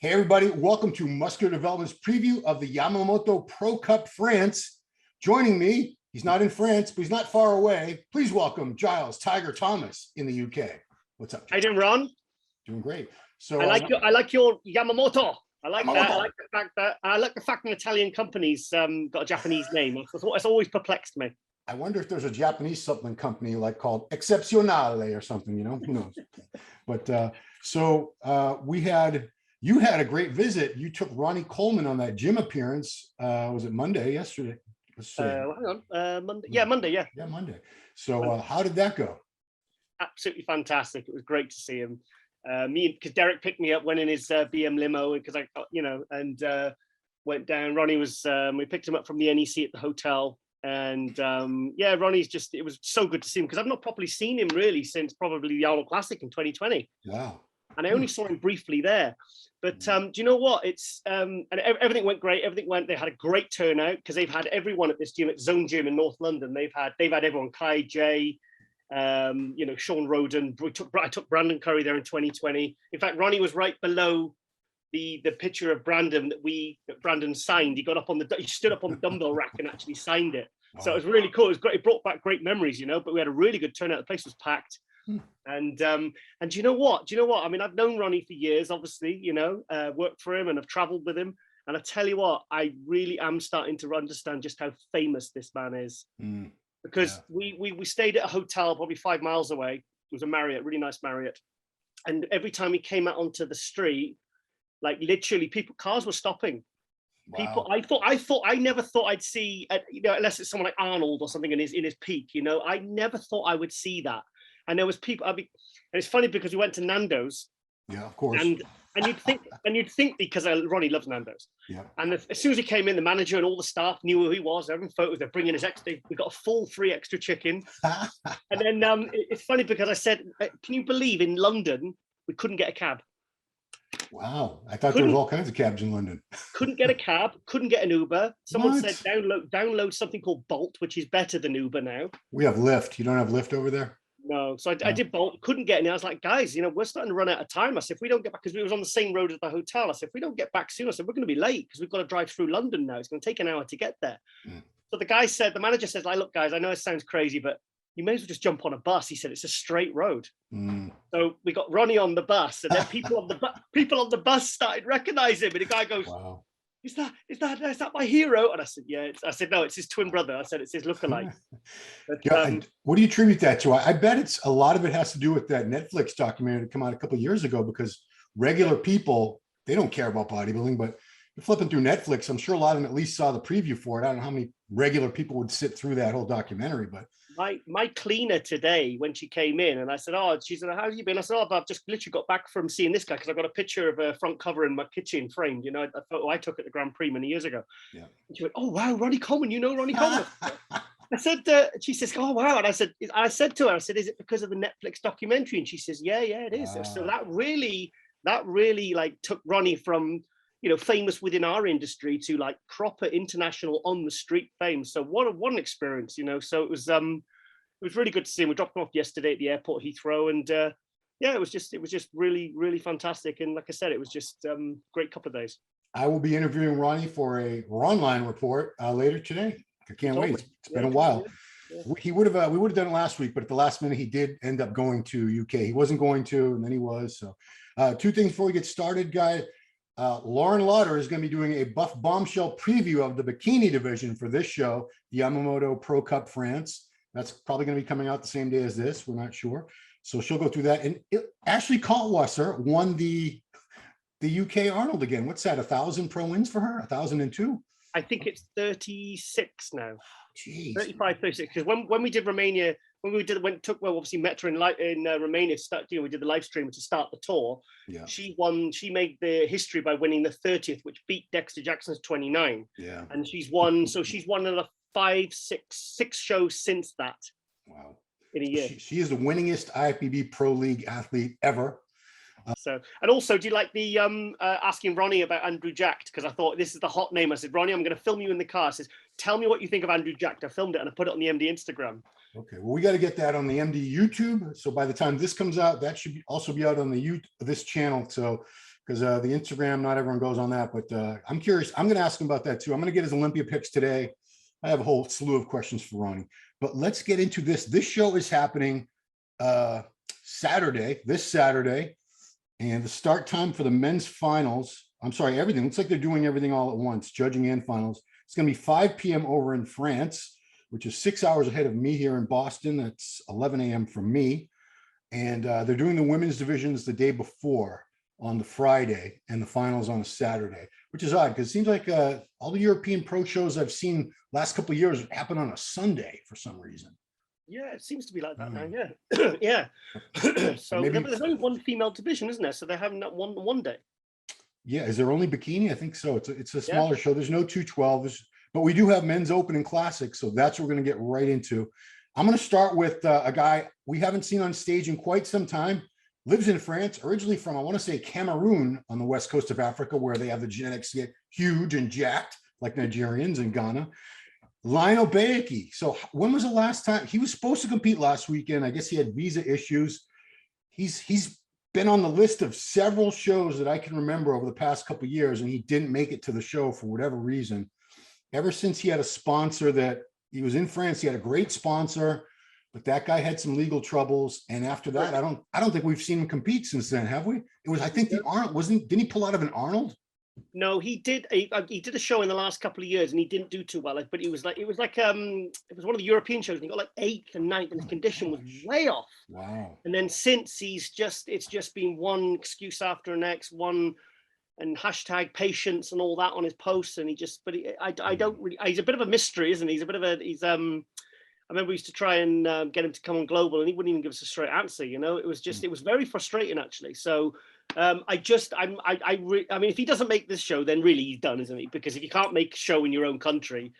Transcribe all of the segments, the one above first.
Hey everybody, welcome to Muscular Development's preview of the Yamamoto Pro France. Joining me, he's not in France, but he's not far away. Please welcome Giles Tiger Thomas in the UK. What's up, Giles? How you doing, Ron? Doing great. So I like your Yamamoto. I like Yamamoto. that. I like the fact an Italian company's got a Japanese name. It's always perplexed me. I wonder if there's a Japanese supplement company like called Excepzionale or something, you know, who knows? But you had a great visit. You took Ronnie Coleman on that gym appearance. Was it Monday yesterday? Hang on, Monday. Yeah, Monday. Yeah. Yeah, Monday. So how did that go? Absolutely fantastic. It was great to see him. Because Derek picked me up, went in his BM limo because went down. Ronnie was, we picked him up from the NEC at the hotel. And Ronnie's it was so good to see him because I've not properly seen him really since probably the Arnold Classic in 2020. Wow. And I only saw him briefly there. But do you know what? It's and everything went great. They had a great turnout because they've had everyone at this gym at Zone Gym in North London. They've had everyone, Kai, Jay, Sean Roden. I took Brandon Curry there in 2020. In fact, Ronnie was right below the picture of Brandon that Brandon signed. He stood up on the dumbbell rack and actually signed it. Wow. So it was really cool. It was great. It brought back great memories, but we had a really good turnout. The place was packed. And do you know what? I mean, I've known Ronnie for years, obviously, worked for him and I've traveled with him. And I tell you what, I really am starting to understand just how famous this man is. Because we stayed at a hotel probably 5 miles away. It was a Marriott, really nice Marriott. And every time he came out onto the street, like literally cars were stopping. Wow. People, I never thought I'd see, unless it's someone like Arnold or something in his peak, I never thought I would see that. And there was people, and it's funny because we went to Nando's. Yeah, of course. And you'd think because Ronnie loves Nando's. Yeah. And as soon as he came in, the manager and all the staff knew who he was. Everyone photos, they're bringing his extra. We got a full free extra chicken. And then it's funny because I said, "Can you believe in London we couldn't get a cab?" Wow, I thought there was all kinds of cabs in London. Couldn't get a cab, couldn't get an Uber. Someone said download something called Bolt, which is better than Uber now. We have Lyft. You don't have Lyft over there? No, so I did Bolt, couldn't get any. I was like, guys, we're starting to run out of time. I said, if we don't get back, because we was on the same road as the hotel. I said, if we don't get back soon, I said, we're going to be late because we've got to drive through London now. It's going to take an hour to get there. So the manager says, look, guys, I know it sounds crazy, but you may as well just jump on a bus. He said, it's a straight road. So we got Ronnie on the bus, and then people on the bus started recognizing him. And the guy goes, wow. Is that my hero? And I said, yeah. I said, no, it's his twin brother. I said, it's his lookalike. But, what do you attribute that to? I bet a lot of it has to do with that Netflix documentary that came out a couple of years ago, because regular people, they don't care about bodybuilding, but you're flipping through Netflix. I'm sure a lot of them at least saw the preview for it. I don't know how many regular people would sit through that whole documentary, but my cleaner today, when she came in and I said, she said, how have you been? I said, I've just literally got back from seeing this guy because I got a picture of a front cover in my kitchen framed, a photo I took at the Grand Prix many years ago. Yeah. And she went, oh, wow, Ronnie Coleman, Ronnie Coleman. I said, she says, oh, wow. And I said to her, is it because of the Netflix documentary? And she says, yeah, it is. So that really like took Ronnie from, famous within our industry to like proper international on the street fame. So what an experience, So it was really good to see him. We dropped him off yesterday at the airport, Heathrow, and it was just really, really fantastic. And like I said, it was just great couple of days. I will be interviewing Ronnie for a Ronline report later today. I can't wait. It's been a while. Yeah. We would have done it last week, but at the last minute, he did end up going to UK. He wasn't going to, and then he was. So two things before we get started, guys. Lauren Lauder is going to be doing a Buff Bombshell preview of the bikini division for this show, the Yamamoto Pro France. That's probably going to be coming out the same day as this. We're not sure. So she'll go through that. And Ashley Kaltwasser won the UK Arnold again. What's that? 1,000 pro wins for her? 1,002? I think it's 36 now. Jeez. 35, 36. Because when we did Romania, obviously met her in Romania to start, we did the live stream to start the tour. Yeah. She made the history by winning the 30th, which beat Dexter Jackson's 29. Yeah. And she's won another 6 shows since that. Wow. In a year. She is the winningest IFBB Pro League athlete ever. And also, do you like the asking Ronnie about Andrew Jacked? Because I thought this is the hot name. I said, Ronnie, I'm going to film you in the car. I says, tell me what you think of Andrew Jacked. I filmed it and I put it on the MD Instagram. Okay, well, we got to get that on the MD YouTube. So by the time this comes out, that should also be out on this channel. So because the Instagram, not everyone goes on that, but I'm curious. I'm going to ask him about that too. I'm going to get his Olympia picks today. I have a whole slew of questions for Ronnie, but let's get into this. This show is happening this Saturday, and the start time for the men's finals. I'm sorry, everything. Looks like they're doing everything all at once, judging and finals. It's going to be 5 p.m. over in France, which is 6 hours ahead of me here in Boston. That's 11 a.m. for me. And they're doing the women's divisions the day before on the Friday and the finals on a Saturday, which is odd because it seems like all the European pro shows I've seen last couple of years happen on a Sunday for some reason. Yeah, it seems to be like that now. Yeah, yeah. So maybe, there's only one female division, isn't there? So they're having that one day. Yeah, is there only bikini? I think so. It's a smaller show. There's no 212s, but we do have men's open and classic, so that's what we're going to get right into. I'm going to start with a guy we haven't seen on stage in quite some time. Lives in France, originally from, I want to say, Cameroon on the west coast of Africa, where they have the genetics to get huge and jacked like Nigerians and Ghana. Lionel Bayeki. So when was the last time he was supposed to compete last weekend? I guess he had visa issues. He's been on the list of several shows that I can remember over the past couple of years, and he didn't make it to the show for whatever reason. Ever since he had a sponsor that he was in France, he had a great sponsor, but that guy had some legal troubles. And after that, I don't think we've seen him compete since then, have we? It was, I think the Arnold didn't he pull out of an Arnold? No, he did. He did a show in the last couple of years, and he didn't do too well. But it was one of the European shows, and he got like 8th and 9th, and his condition was way off. Wow. And then since it's just been one excuse after the next, one and hashtag patience and all that on his posts, and I don't really. He's a bit of a mystery, isn't he? I remember we used to try and get him to come on Global, and he wouldn't even give us a straight answer. You know, it was very frustrating actually. So. I mean, if he doesn't make this show, then really he's done, isn't he? Because if you can't make a show in your own country,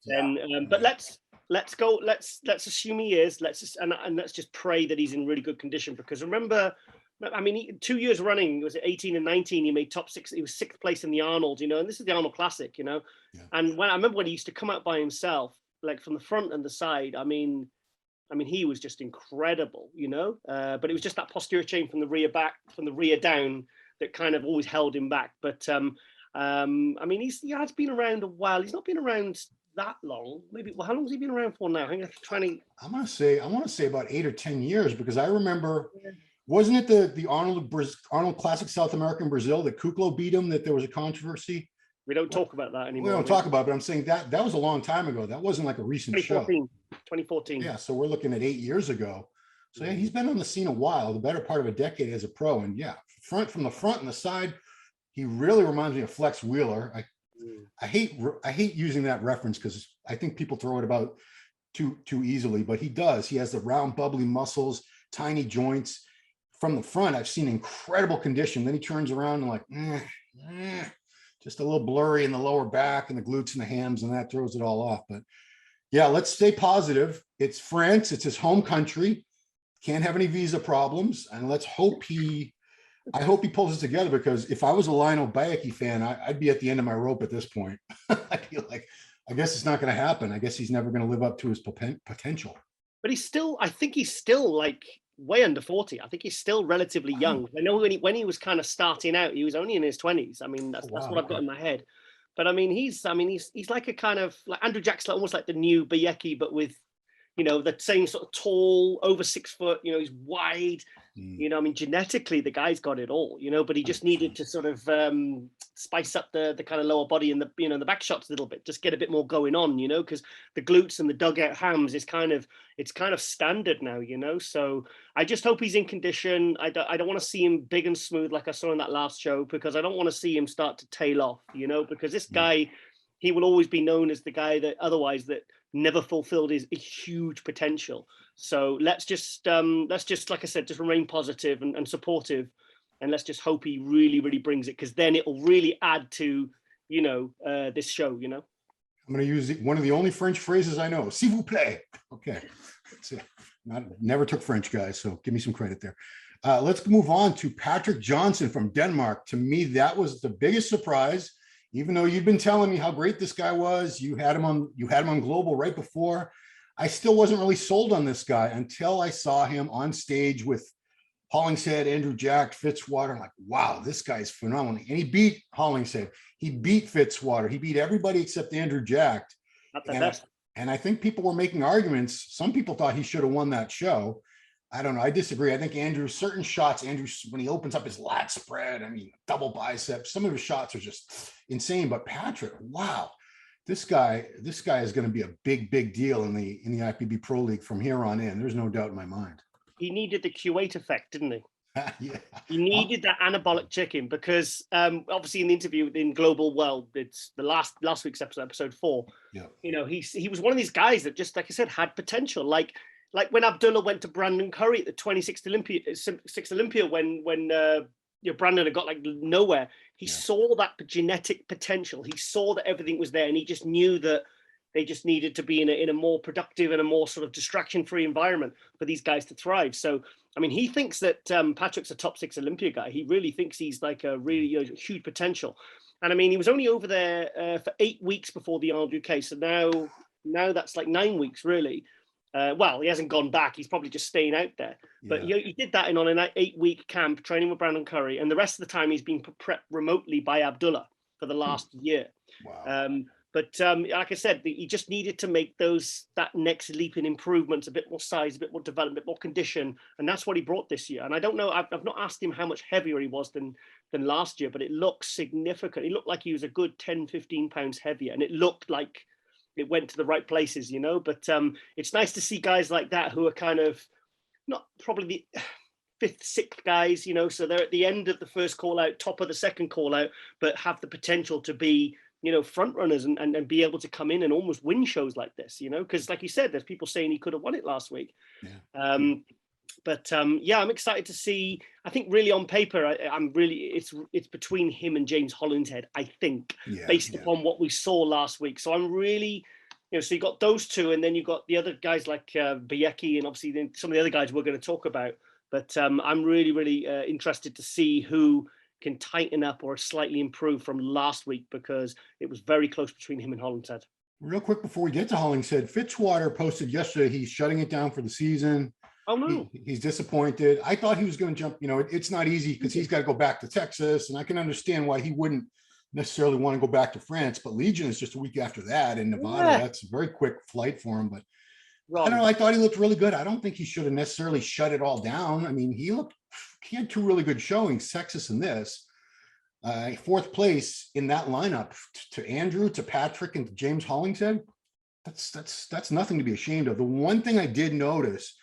then but let's assume he is. Let's just pray that he's in really good condition. Because remember, I mean, 2 years running, was it 18 and 19? He made top 6. He was 6th place in the Arnold, you know, and this is the Arnold Classic, you know. Yeah. And I remember when he used to come out by himself, like from the front and the side. I mean, he was just incredible, you know, but it was just that posterior chain from the rear down that kind of always held him back. But I mean, he has been around a while. He's not been around that long. Maybe, well, how long has he been around for now? I think 20. I want to say about 8 or 10 years, because I remember, wasn't it the Arnold Classic South America in Brazil that Kuklo beat him, that there was a controversy? We don't talk about that anymore. We don't talk about it, but I'm saying that was a long time ago. That wasn't like a recent 2014. Yeah, so we're looking at 8 years ago. So yeah, he's been on the scene a while, the better part of a decade as a pro. And yeah, from the front and the side, he really reminds me of Flex Wheeler. I hate using that reference because I think people throw it about too easily, but he does. He has the round, bubbly muscles, tiny joints. From the front, I've seen incredible condition. Then he turns around and like, just a little blurry in the lower back and the glutes and the hams, and that throws it all off. But yeah, let's stay positive. It's France. It's his home country. Can't have any visa problems. And I hope he pulls it together, because if I was a Lionel Bayeki fan, I'd be at the end of my rope at this point. I'd be like, I guess it's not going to happen. I guess he's never going to live up to his potential. But I think he's still like way under 40. I think he's still relatively young. I know when he was kind of starting out, he was only in his 20s. I mean, that's what I've got in my head. But I mean, he's like a kind of like Andrew Jackson, almost like the new Bayeki, but with, you know, the same sort of tall, over 6 foot, you know, he's wide, you know, I mean, genetically the guy's got it all, you know, but he just needed to sort of spice up the kind of lower body and the, you know, the back shots a little bit, just get a bit more going on, you know, because the glutes and the dugout hams is kind of standard now, you know. So I just hope he's in condition. I don't want to see him big and smooth like I saw in that last show, because I don't want to see him start to tail off, you know, because this guy, he will always be known as the guy that never fulfilled his huge potential. So let's just like I said, just remain positive and supportive, and let's just hope he really, really brings it, because then it will really add to, you know, this show, you know. I'm going to use one of the only French phrases I know, s'il vous plaît. Okay. Never took French, guys, so give me some credit there. Let's move on to Patrick Johnson from Denmark. To me, that was the biggest surprise. Even though you'd been telling me how great this guy was, you had him on Global right before, I still wasn't really sold on this guy until I saw him on stage with Hollingshead, Andrew Jack, Fitzwater. I'm like, wow, this guy's phenomenal. And he beat Hollingshead. He beat Fitzwater. He beat everybody except Andrew Jack. At the best. And I think people were making arguments. Some people thought he should have won that show. I don't know. I disagree. I think Andrew, certain shots, Andrew, when he opens up his lat spread, I mean, double biceps, some of his shots are just insane. But Patrick, wow, this guy is going to be a big deal in the IFBB Pro League from here on in. There's no doubt in my mind. He needed the Q8 effect, didn't he? Yeah. He needed that anabolic chicken because obviously in the interview in Global World, it's the last week's episode 4. Yeah. You know, he was one of these guys that just, like I said, had potential. Like when Abdullah went to Brandon Curry at the 26th Olympia when Brandon had got like nowhere. He saw that genetic potential. He saw that everything was there, and he just knew that they just needed to be in a more productive and a more sort of distraction-free environment for these guys to thrive. So, I mean, he thinks that Patrick's a top 6 Olympia guy. He really thinks he's like a really huge potential. And I mean, he was only over there for 8 weeks before the Arnold UK. So now that's like 9 weeks, really. Well, he hasn't gone back. He's probably just staying out there. Yeah. But he did that on an 8-week camp training with Brandon Curry. And the rest of the time he's been prepped remotely by Abdullah for the last year. Wow. But like I said, he just needed to make that next leap in improvements, a bit more size, a bit more development, a bit more condition. And that's what he brought this year. And I don't know, I've not asked him how much heavier he was than last year, but it looks significant. He looked like he was a good 10, 15 pounds heavier. And it looked like it went to the right places, you know. But it's nice to see guys like that who are kind of not probably the 5th, 6th guys, you know. So they're at the end of the first call out, top of the second call out, but have the potential to be, you know, front runners and be able to come in and almost win shows like this, you know, because like you said, there's people saying he could have won it last week. Yeah. I'm excited to see. I think really on paper, I'm really, it's between him and James Hollingshead, I think, based upon what we saw last week. So I'm really, you know, so you got those two, and then you got the other guys like Biecki, and obviously some of the other guys we're going to talk about. But I'm really interested to see who can tighten up or slightly improve from last week, because it was very close between him and Hollingshead. Real quick before we get to Hollingshead, Fitzwater posted yesterday he's shutting it down for the season. Oh no, he's disappointed. I thought he was going to jump. You know, it's not easy because he's got to go back to Texas, and I can understand why he wouldn't necessarily want to go back to France. But Legion is just a week after that in Nevada. Yeah. That's a very quick flight for him. But I don't know. I thought he looked really good. I don't think he should have necessarily shut it all down. I mean, he had 2 really good showings, Texas and this. 4th place in that lineup to Andrew, to Patrick, and to James Hollingshead. That's nothing to be ashamed of. The one thing I did notice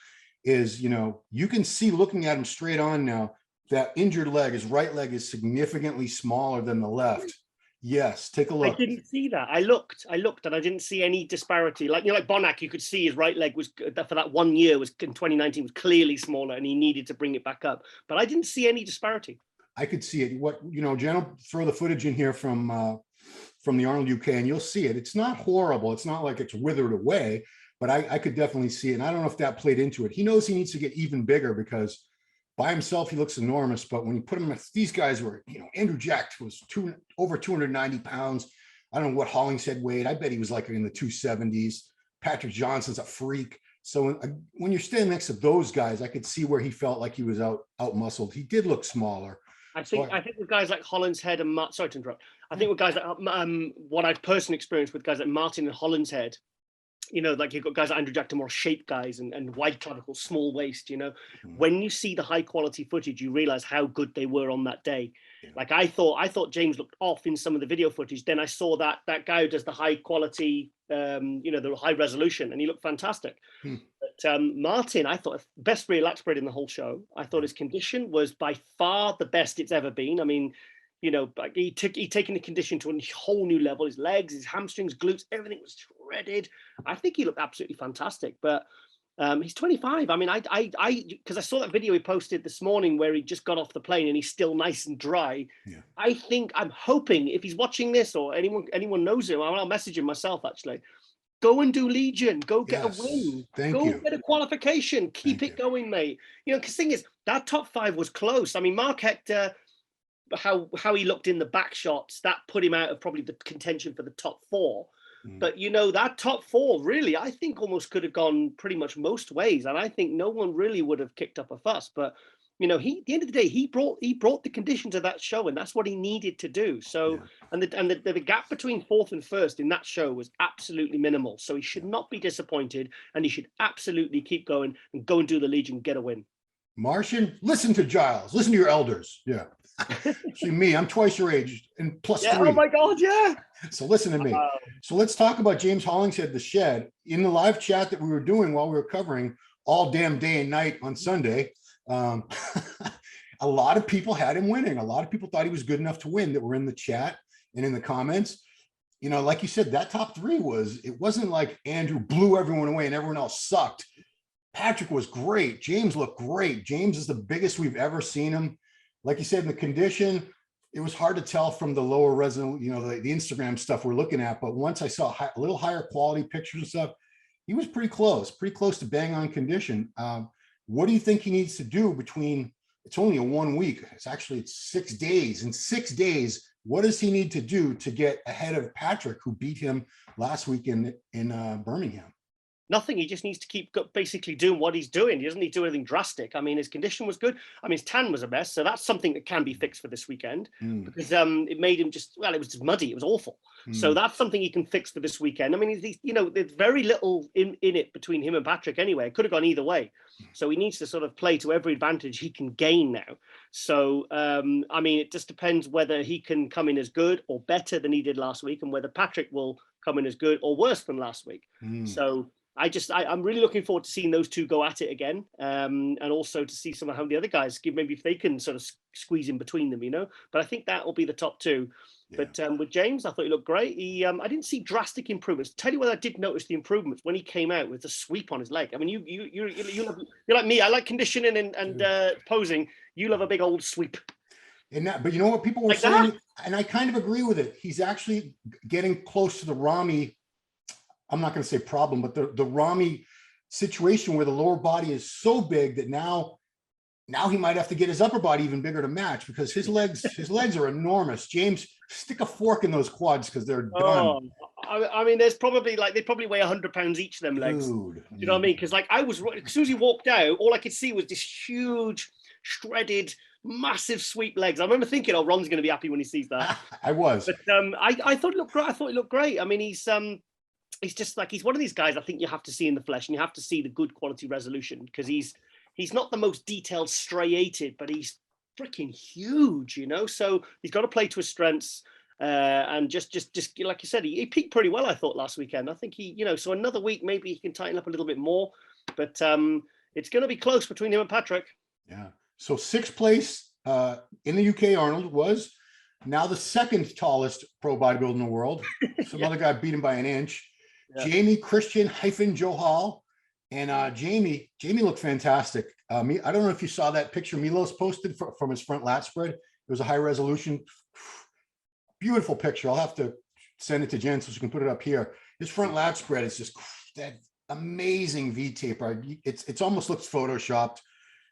is, you know, you can see looking at him straight on now, that injured leg, his right leg is significantly smaller than the left. Yes, take a look. I didn't see that. I looked and I didn't see any disparity. Like, you know, like Bonac, you could see his right leg was, for that 1 year, was in 2019, was clearly smaller, and he needed to bring it back up. But I didn't see any disparity. I could see it. What, you know, Jen will throw the footage in here from the Arnold UK, and you'll see it. It's not horrible. It's not like it's withered away, but I could definitely see it. And I don't know if that played into it. He knows he needs to get even bigger, because by himself he looks enormous. But when you put him with these guys were, you know, Andrew Jack was over 290 pounds. I don't know what Hollingshead weighed. I bet he was like in the 270s. Patrick Johnson's a freak. So when you're standing next to those guys, I could see where he felt like he was out muscled. He did look smaller. I think with guys like Hollingshead and sorry to interrupt. I think with guys like what I've personally experienced with guys like Martin and Hollingshead, you know, like you've got guys like Andrew Jack, more shaped guys and wide clavicle, small waist, you know. When you see the high quality footage, you realize how good they were on that day. Yeah. Like I thought James looked off in some of the video footage. Then I saw that guy who does the high quality, you know, the high resolution, and he looked fantastic. But Martin, I thought best relaxed spread in the whole show. I thought his condition was by far the best it's ever been. I mean, you know, he'd taken the condition to a whole new level. His legs, his hamstrings, glutes, everything was shredded. I think he looked absolutely fantastic. But he's 25. I mean, because I saw that video he posted this morning where he just got off the plane and he's still nice and dry. Yeah. I'm hoping if he's watching this or anyone knows him, I'll message him myself actually. Go and do Legion. Go get a win. Go get a qualification. Keep it going, mate. You know, because the thing is, that top 5 was close. I mean, Mark Hector, how he looked in the back shots, that put him out of probably the contention for the top 4. But, you know, that top 4 really, I think almost could have gone pretty much most ways. And I think no one really would have kicked up a fuss. But You know, at the end of the day, he brought the conditions of that show, and that's what he needed to do. So, and the gap between fourth and first in that show was absolutely minimal. So he should not be disappointed, and he should absolutely keep going and go and do the Legion, get a win. Martian, listen to Giles. Listen to your elders. Yeah. See me, I'm twice your age and plus 3. Oh my God, yeah. So listen to me. So let's talk about James Hollingshead, the Shed. In the live chat that we were doing while we were covering all damn day and night on Sunday, a lot of people had him winning. A lot of people thought he was good enough to win that were in the chat and in the comments. You know, like you said, that top 3 it wasn't like Andrew blew everyone away and everyone else sucked. Patrick was great. James looked great. James is the biggest we've ever seen him. Like you said, in the condition, it was hard to tell from the lower resolution, you know, the Instagram stuff we're looking at. But once I saw a little higher quality pictures and stuff, he was pretty close to bang on condition. What do you think he needs to do between, it's only a 1 week, it's 6 days. In 6 days, what does he need to do to get ahead of Patrick, who beat him last week in Birmingham? Nothing. He just needs to keep basically doing what he's doing. He doesn't need to do anything drastic. I mean, his condition was good. I mean, his tan was a mess. So that's something that can be fixed for this weekend because it made him it was just muddy. It was awful. So that's something he can fix for this weekend. I mean, you know, there's very little in it between him and Patrick anyway. It could have gone either way. So he needs to sort of play to every advantage he can gain now. So, I mean, it just depends whether he can come in as good or better than he did last week and whether Patrick will come in as good or worse than last week. So I'm really looking forward to seeing those two go at it again, and also to see some of how the other guys maybe if they can sort of squeeze in between them, you know. But I think that will be the top 2. Yeah. But with James, I thought he looked great. I didn't see drastic improvements. Tell you what, I did notice the improvements when he came out with the sweep on his leg. I mean, you're like me. I like conditioning and posing. You love a big old sweep. And but you know what people were like saying, and I kind of agree with it. He's actually getting close to the Rami. I'm not going to say problem, but the Rami situation where the lower body is so big that now he might have to get his upper body even bigger to match because his legs are enormous. James, stick a fork in those quads because they're done. I mean, they probably weigh 100 pounds each, them legs. Dude, you know what I mean? Because like as soon as he walked out, all I could see was this huge, shredded, massive sweep legs. I remember thinking, oh, Ron's going to be happy when he sees that. I was. But I thought it looked great. I thought it looked great. I mean, he's just like, he's one of these guys I think you have to see in the flesh and you have to see the good quality resolution because he's not the most detailed striated, but he's freaking huge, you know? So he's got to play to his strengths and just like you said, he peaked pretty well, I thought, last weekend. I think he, you know, so another week, maybe he can tighten up a little bit more, but it's going to be close between him and Patrick. Yeah. So 6th place in the UK, Arnold was now the 2nd tallest pro bodybuilder in the world. Some other guy beat him by an inch. Yeah. Jamie Christian Johal. And Jamie looked fantastic. I don't know if you saw that picture Milos posted from his front lat spread. It was a high resolution, beautiful picture. I'll have to send it to Jen so she can put it up here. His front lat spread is just that amazing V taper. It's almost looks photoshopped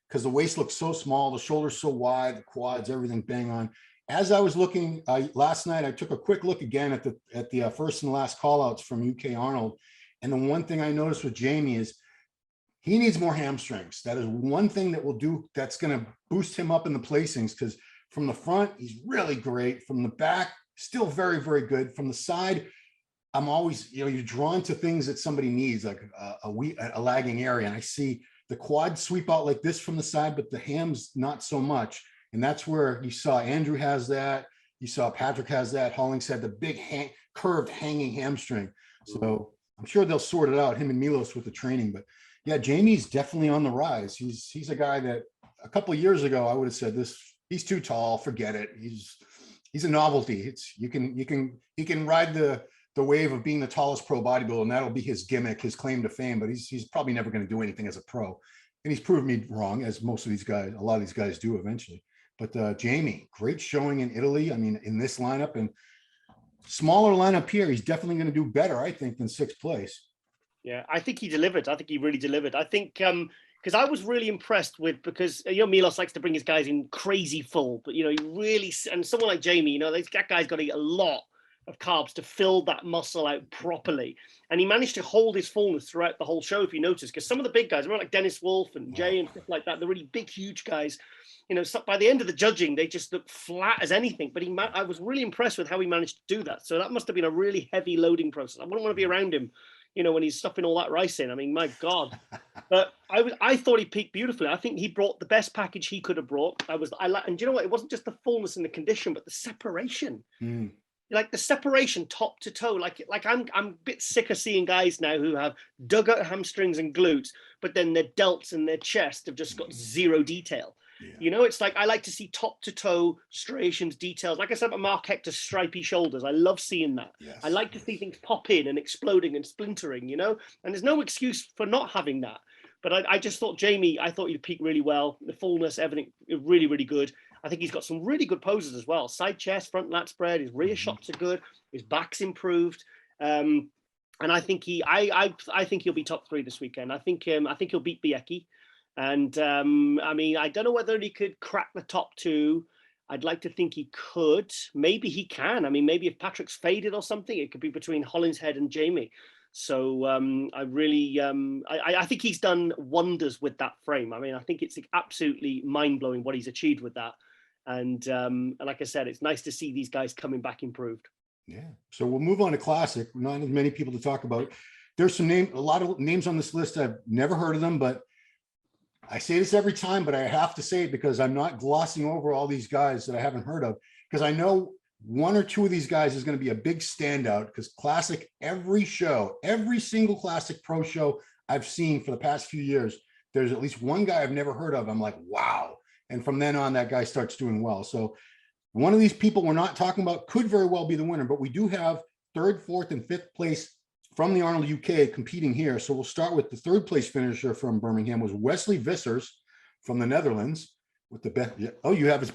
because the waist looks so small, the shoulders so wide, the quads, everything bang on. As I was looking last night, I took a quick look again at the first and last call outs from UK Arnold. And the one thing I noticed with Jamie is he needs more hamstrings. That is one thing that's going to boost him up in the placings because from the front, he's really great. From the back, still very, very good. From the side, I'm always, you know, you're drawn to things that somebody needs, like a lagging area. And I see the quad sweep out like this from the side, but the hams, not so much. And that's where you saw Andrew has that. You saw Patrick has that. Hollingshead, the big curved hanging hamstring. So I'm sure they'll sort it out, him and Milos, with the training. But yeah, Jamie's definitely on the rise. He's a guy that a couple of years ago I would have said he's too tall, forget it. He's a novelty. He can ride the wave of being the tallest pro bodybuilder, and that'll be his gimmick, his claim to fame. But he's probably never going to do anything as a pro. And he's proved me wrong, as most of these guys, a lot of these guys do eventually. But Jamie, great showing in Italy. I mean, in this lineup and smaller lineup here, he's definitely going to do better, I think, than 6th place. Yeah, I think he delivered. I think he really delivered. I think because I was really impressed with, because you know, Milos likes to bring his guys in crazy full, but you know, he really, and someone like Jamie, you know, that guy's got to eat a lot of carbs to fill that muscle out properly. And he managed to hold his fullness throughout the whole show, if you notice, because some of the big guys, remember like Dennis Wolf and Jay and stuff like that, the really big, huge guys, you know, so by the end of the judging, they just looked flat as anything. But I was really impressed with how he managed to do that. So that must have been a really heavy loading process. I wouldn't want to be around him, you know, when he's stuffing all that rice in. I mean, my God. But I thought he peaked beautifully. I think he brought the best package he could have brought. And you know what? It wasn't just the fullness and the condition, but the separation. Like the separation top to toe. Like I'm a bit sick of seeing guys now who have dug out hamstrings and glutes, but then their delts and their chest have just got zero detail. Yeah. You know, it's like I like to see top to toe striations, details. Like I said about Mark Hector's stripy shoulders, I love seeing that. Yes, I like to see things pop in and exploding and splintering, you know, and there's no excuse for not having that. But I just thought Jamie, I thought he'd peak really well. The fullness, everything, really, really good. I think he's got some really good poses as well. Side chest, front lat spread, his rear shots are good. His back's improved. And I think I think he'll be top 3 this weekend. I think he'll beat Biecki. And I mean, I don't know whether he could crack the top 2. I'd like to think he could. Maybe he can. I mean, maybe if Patrick's faded or something, it could be between Hollingshead and Jamie. So I think he's done wonders with that frame. I mean, I think it's absolutely mind-blowing what he's achieved with that. And like I said, it's nice to see these guys coming back improved. Yeah. So we'll move on to Classic. Not as many people to talk about. There's a lot of names on this list. I've never heard of them, but I say this every time, but I have to say it because I'm not glossing over all these guys that I haven't heard of, because I know 1 or 2 of these guys is going to be a big standout, because Classic, every single Classic Pro show I've seen for the past few years, there's at least one guy I've never heard of. I'm like, wow. And from then on, that guy starts doing well. So one of these people we're not talking about could very well be the winner, but we do have 3rd, 4th, and 5th place from the Arnold UK competing here. So we'll start with the 3rd place finisher from Birmingham was Wesley Vissers from the Netherlands with the best. Yeah. Oh, you have his.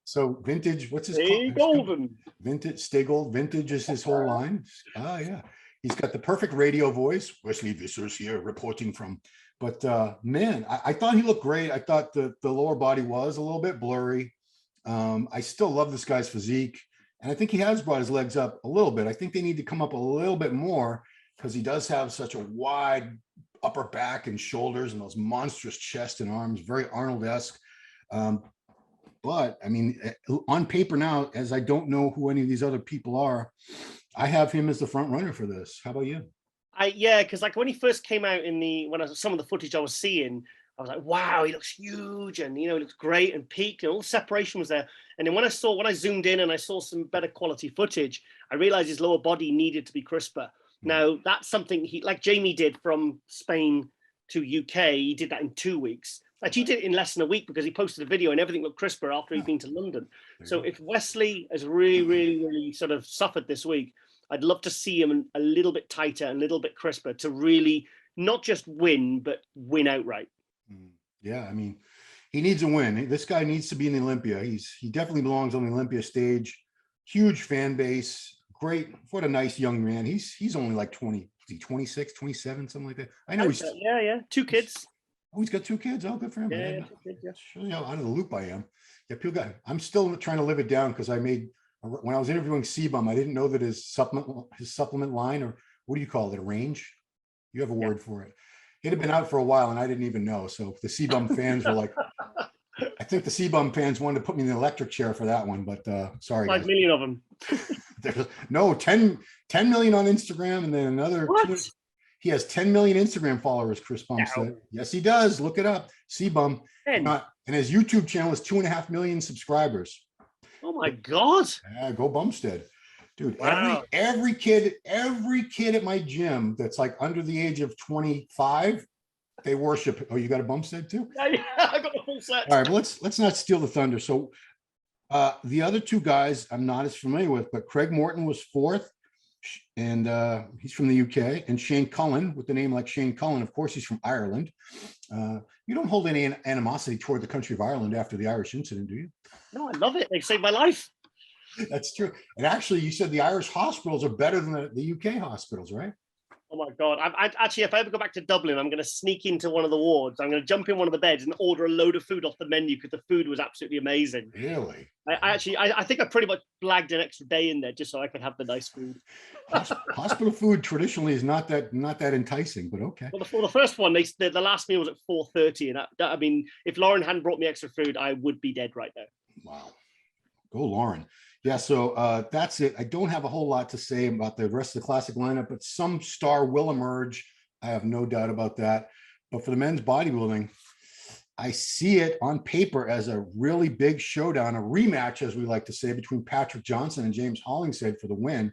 So Vintage, what's his Golden? Vintage, Stay Gold. Vintage is his whole line. Ah, yeah. He's got the perfect radio voice. Wesley Vissers here reporting from. But man, I thought he looked great. I thought the lower body was a little bit blurry. I still love this guy's physique. And I think he has brought his legs up a little bit. I think they need to come up a little bit more, because he does have such a wide upper back and shoulders and those monstrous chest and arms, very Arnold-esque. But I mean, on paper now, as I don't know who any of these other people are, I have him as the front runner for this. How about you? Yeah, because like when he first came out some of the footage I was seeing, I was like, wow, he looks huge, and you know, he looks great and peaked, and all the separation was there. And then when I zoomed in and I saw some better quality footage, I realized his lower body needed to be crisper. Now that's something like Jamie did from Spain to UK. He did that in 2 weeks. Like he did it in less than a week, because he posted a video and everything looked crisper after he'd been to London. So if Wesley has really, really, really sort of suffered this week, I'd love to see him a little bit tighter and a little bit crisper to really not just win, but win outright. Yeah, I mean, he needs a win. This guy needs to be in the Olympia. He definitely belongs on the Olympia stage. Huge fan base. Great. What a nice young man. He's only like 20, 26, 27, something like that. I know he's. Yeah. 2 kids. Oh, he's got 2 kids. Oh, good for him. Yeah, 2 kids, yeah. Show you how out of the loop I am. Yeah, I'm still trying to live it down, because when I was interviewing CBum, I didn't know that his supplement line, or what do you call it, a range? You have a word for it. It had been out for a while and I didn't even know. So the CBum fans were like, I think the CBum fans wanted to put me in the electric chair for that one, but sorry. 5 million of them. No, 10 million on Instagram, and then another. He has 10 million Instagram followers, Chris Bump said. Yes, he does. Look it up. CBum. And his YouTube channel is 2.5 million subscribers. Oh my God. Yeah, go Bumstead. Dude, wow. every kid at my gym that's like under the age of 25, they worship. Oh, you got a Bumstead too? Yeah, I got the full set. All right, but let's not steal the thunder. So the other 2 guys I'm not as familiar with, but Craig Morton was 4th, and he's from the UK, and Shane Cullen, with the name like Shane Cullen, of course, he's from Ireland. You don't hold any animosity toward the country of Ireland after the Irish incident, do you? No, I love it. They saved my life. That's true. And actually, you said the Irish hospitals are better than the UK hospitals, right? Oh my God. Actually, if I ever go back to Dublin, I'm going to sneak into one of the wards. I'm going to jump in one of the beds and order a load of food off the menu because the food was absolutely amazing. Really? I think I pretty much blagged an extra day in there just so I could have the nice food. Hospital food traditionally is not that enticing, but okay. Well, for the first one, the last meal was at 4:30, and I mean, if Lauren hadn't brought me extra food, I would be dead right now. Wow. Go Lauren. Yeah, so that's it. I don't have a whole lot to say about the rest of the classic lineup, but some star will emerge. I have no doubt about that. But for the men's bodybuilding, I see it on paper as a really big showdown, a rematch, as we like to say, between Patrick Johnson and James Hollingshead for the win.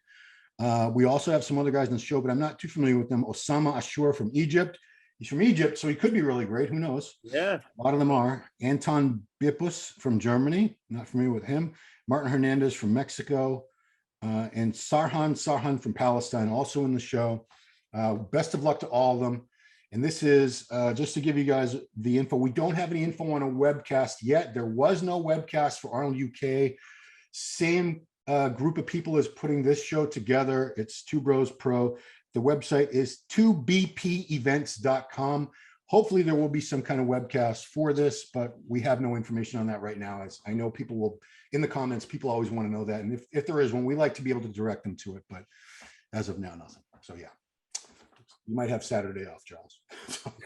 We also have some other guys in the show, but I'm not too familiar with them. Osama Ashur from Egypt. He's from Egypt, so he could be really great. Who knows? Yeah. A lot of them are. Anton Bipus from Germany. Not familiar with him. Martin Hernandez from Mexico. And Sarhan from Palestine, also in the show. Best of luck to all of them. And this is just to give you guys the info. We don't have any info on a webcast yet. There was no webcast for Arnold UK. Same group of people is putting this show together. It's Two Bros Pro. The website is 2bpevents.com. Hopefully there will be some kind of webcast for this, but we have no information on that right now. As I know people will, in the comments, people always want to know that. And if there is one, we like to be able to direct them to it, but as of now, nothing. So yeah, you might have Saturday off, Giles.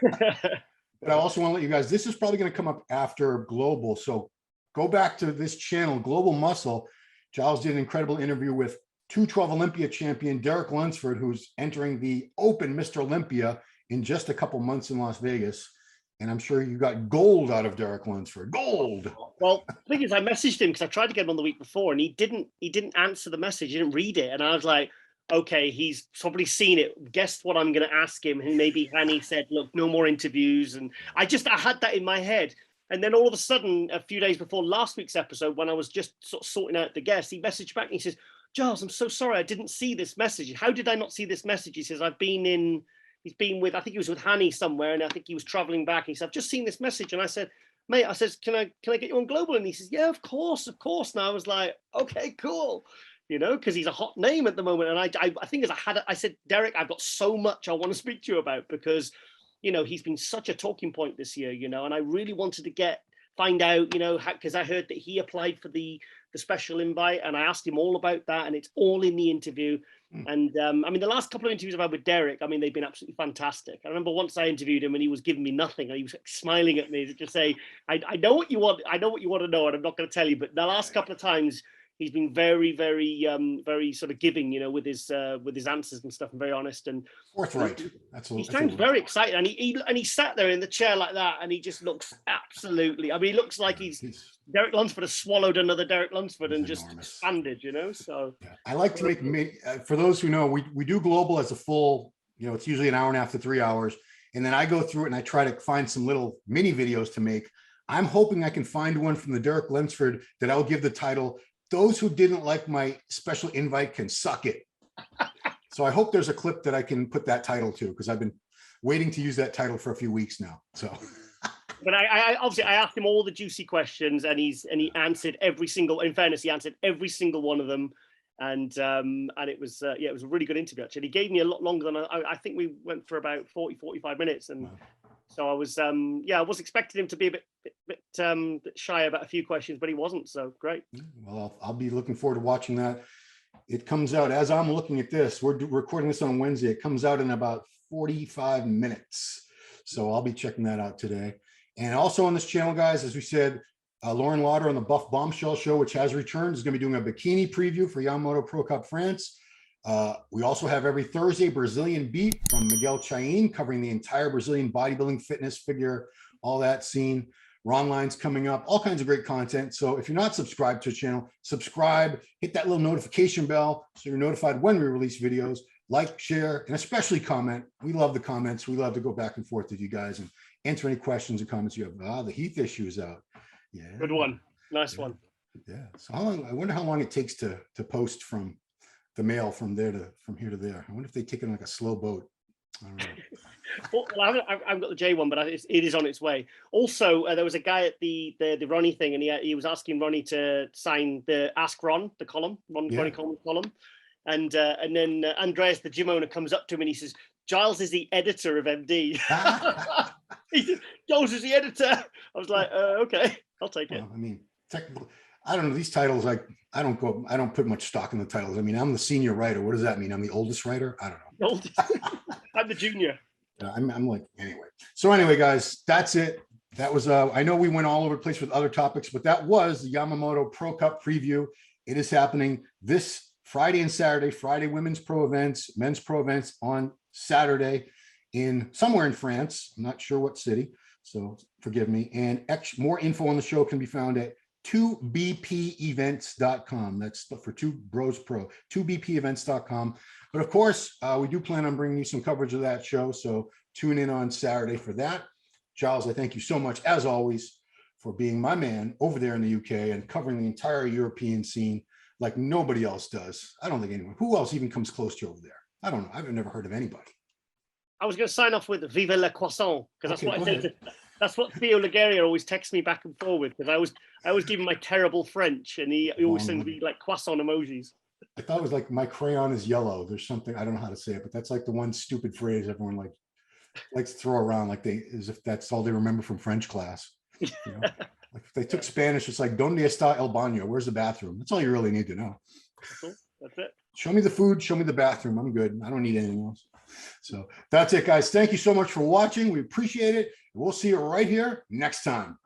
But I also want to let you guys, this is probably going to come up after Global. So go back to this channel, Global Muscle. Giles did an incredible interview with 212 Olympia champion Derek Lunsford, who's entering the Open Mr. Olympia in just a couple months in Las Vegas. And I'm sure you got gold out of Derek Lunsford. Gold. Well, the thing is, I messaged him because I tried to get him on the week before, and he didn't answer the message. He didn't read it, and I was like, okay, he's probably seen it. Guess what I'm going to ask him? And maybe Hanny said, look, no more interviews. And I had that in my head. And then all of a sudden, a few days before last week's episode, when I was just sort of sorting out the guests, he messaged back and he says, Giles, I'm so sorry. I didn't see this message. How did I not see this message? He says, he's been with, I think he was with Hanny somewhere. And I think he was traveling back. And he said, I've just seen this message. And I said, mate, I said, can I get you on Global? And he says, yeah, of course. And I was like, okay, cool. You know, because he's a hot name at the moment. And I think I said, Derek, I've got so much I want to speak to you about because, you know, he's been such a talking point this year, you know, and I really wanted to find out, you know, because I heard that he applied for the special invite and I asked him all about that and it's all in the interview. And I mean, the last couple of interviews I've had with Derek, I mean, they've been absolutely fantastic. I remember once I interviewed him and he was giving me nothing and he was smiling at me to just say, I know what you want. I know what you want to know and I'm not going to tell you. But the last couple of times, he's been very, very sort of giving, you know, with his answers and stuff, and very honest and forthright. He sounds very excited, and he sat there in the chair like that, and he just looks absolutely. I mean, he looks like he's Derek Lunsford has swallowed another Derek Lunsford and just expanded, you know. So yeah. I like to make for those who know, we do Global as a full, you know, it's usually an hour and a half to 3 hours, and then I go through it and I try to find some little mini videos to make. I'm hoping I can find one from the Derek Lunsford that I'll give the title, "Those who didn't like my special invite can suck it." So I hope there's a clip that I can put that title to, because I've been waiting to use that title for a few weeks now. So, but I obviously I asked him all the juicy questions, and he answered every single. In fairness, he answered every single one of them, and it was it was a really good interview actually. He gave me a lot longer than I think we went for about 40-45 minutes, and. Wow. So I was, I was expecting him to be a bit shy about a few questions, but he wasn't. So great. Well, I'll be looking forward to watching that. It comes out as I'm looking at this. We're recording this on Wednesday. It comes out in about 45 minutes. So I'll be checking that out today. And also on this channel, guys, as we said, Lauren Lauder on the Buff Bombshell Show, which has returned, is going to be doing a bikini preview for Yamamoto Pro France. We also have every Thursday Brazilian Beat from Miguel Chain, covering the entire Brazilian bodybuilding, fitness, figure, all that scene. Ron Line's coming up, all kinds of great content. So if you're not subscribed to the channel, subscribe, hit that little notification bell so you're notified when we release videos. Like, share, and especially comment. We love the comments. We love to go back and forth with you guys and answer any questions and comments you have. The Heath issue is out. Yeah. Good one. Nice one. Yeah. So how long? I wonder how long it takes to post from the mail from here to there. I wonder if they take it on like a slow boat. I don't know. Well, I've got the J one, but it is on its way. Also, there was a guy at the Ronnie thing, and he was asking Ronnie to sign the Ask Ron, the column, Ronnie Coleman column. And then Andreas, the gym owner, comes up to him and he says, Giles is the editor of MD. He said, Giles is the editor. I was like, okay, I'll take it. Well, I mean, technically, I don't know, these titles, like, I don't put much stock in the titles. I mean, I'm the senior writer. What does that mean? I'm the oldest writer? I don't know. I'm the junior. I'm like, anyway. So anyway, guys, that's it. That was, I know we went all over the place with other topics, but that was the Yamamoto Pro Cup preview. It is happening this Friday and Saturday. Friday, women's pro events, men's pro events on Saturday in somewhere in France. I'm not sure what city, so forgive me. And more info on the show can be found at 2bpevents.com. That's for Two Bros Pro, 2bpevents.com. But of course, we do plan on bringing you some coverage of that show. So tune in on Saturday for that. Giles, I thank you so much, as always, for being my man over there in the UK and covering the entire European scene like nobody else does. I don't think anyone, who else even comes close to you over there? I don't know. I've never heard of anybody. I was going to sign off with Vive le Croissant, because that's what I think. That's what Theo Lagaria always texts me back and forth, because I always give him my terrible French, and he always sends me like croissant emojis. I thought it was like my crayon is yellow. There's something, I don't know how to say it, but that's like the one stupid phrase everyone likes to throw around, like as if that's all they remember from French class. You know? Like if they took Spanish, it's like "Donde está el baño?" Where's the bathroom? That's all you really need to know. That's it. Show me the food, show me the bathroom. I'm good. I don't need anything else. So that's it, guys. Thank you so much for watching. We appreciate it. We'll see you right here next time.